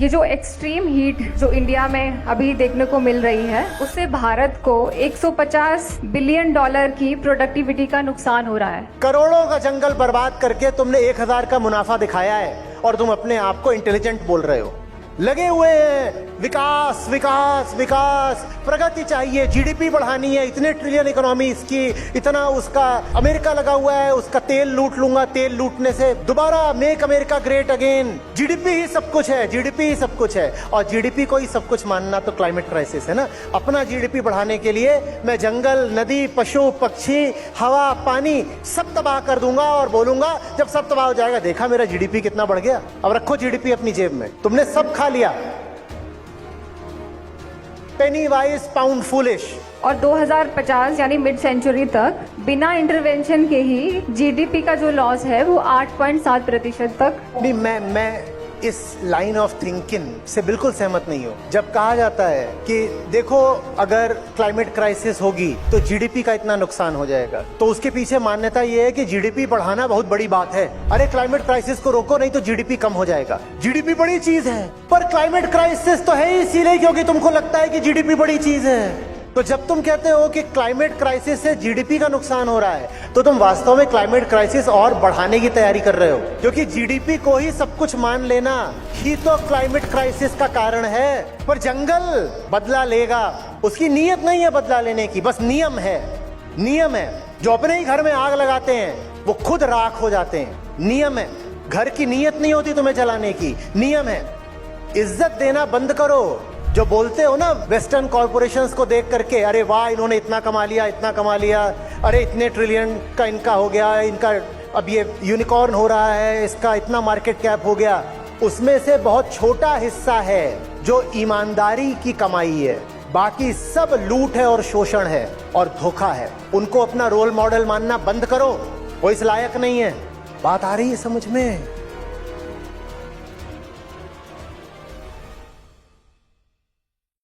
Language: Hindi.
ये जो एक्सट्रीम हीट जो इंडिया में अभी देखने को मिल रही है, उससे भारत को 150 बिलियन डॉलर की प्रोडक्टिविटी का नुकसान हो रहा है। करोड़ों का जंगल बर्बाद करके तुमने 1000 का मुनाफा दिखाया है और तुम अपने आप को इंटेलिजेंट बोल रहे हो। लगे हुए हैं विकास विकास विकास, प्रगति चाहिए, जीडीपी बढ़ानी है, इतने ट्रिलियन इकोनॉमी इसकी, इतना उसका। अमेरिका लगा हुआ है, उसका तेल लूट लूंगा, तेल लूटने से दोबारा make America great again. GDP ही सब कुछ है, जीडीपी ही सब कुछ है। और जीडीपी को ही सब कुछ मानना तो क्लाइमेट क्राइसिस है ना। अपना जीडीपी बढ़ाने के लिए मैं जंगल, नदी, पशु पक्षी, हवा, पानी सब तबाह कर दूंगा और बोलूंगा जब सब तबाह हो जाएगा, देखा मेरा जीडीपी कितना बढ़ गया। अब रखो जीडीपी अपनी जेब में, तुमने सब खा लिया। पेनी वाइज पाउंड फूलिश। और 2050 यानी मिड सेंचुरी तक बिना इंटरवेंशन के ही जीडीपी का जो लॉस है वो 8.7% तक। नहीं, मैं इस लाइन ऑफ थिंकिंग से बिल्कुल सहमत नहीं हूँ। जब कहा जाता है कि देखो अगर क्लाइमेट क्राइसिस होगी तो जीडीपी का इतना नुकसान हो जाएगा, तो उसके पीछे मान्यता ये है कि जीडीपी बढ़ाना बहुत बड़ी बात है। अरे क्लाइमेट क्राइसिस को रोको, नहीं तो जीडीपी कम हो जाएगा। जीडीपी बड़ी चीज है, पर क्लाइमेट क्राइसिस तो है ही इसीलिए क्योंकि तुमको लगता है कि जीडीपी बड़ी चीज है। तो जब तुम कहते हो कि क्लाइमेट क्राइसिस से जीडीपी का नुकसान हो रहा है, तो तुम वास्तव में क्लाइमेट क्राइसिस और बढ़ाने की तैयारी कर रहे हो, क्योंकि जीडीपी को ही सब कुछ मान लेना ही तो क्लाइमेट क्राइसिस का कारण है। पर जंगल बदला लेगा, उसकी नीयत नहीं है बदला लेने की, बस नियम है। नियम है। जो अपने ही घर में आग लगाते हैं वो खुद राख हो जाते हैं। नियम है। घर की नीयत नहीं होती तुम्हें जलाने की, नियम है। इज्जत देना बंद करो। जो बोलते हो ना वेस्टर्न कॉर्पोरेशंस को देख करके, अरे वाह इन्होंने इतना कमा लिया, इतना कमा लिया, अरे इतने ट्रिलियन का इनका हो गया, इनका अब ये यूनिकॉर्न हो रहा है, इसका इतना मार्केट कैप हो गया। उसमें से बहुत छोटा हिस्सा है जो ईमानदारी की कमाई है, बाकी सब लूट है और शोषण है और धोखा है। उनको अपना रोल मॉडल मानना बंद करो, वो इस लायक नहीं है। बात आ रही है समझ में?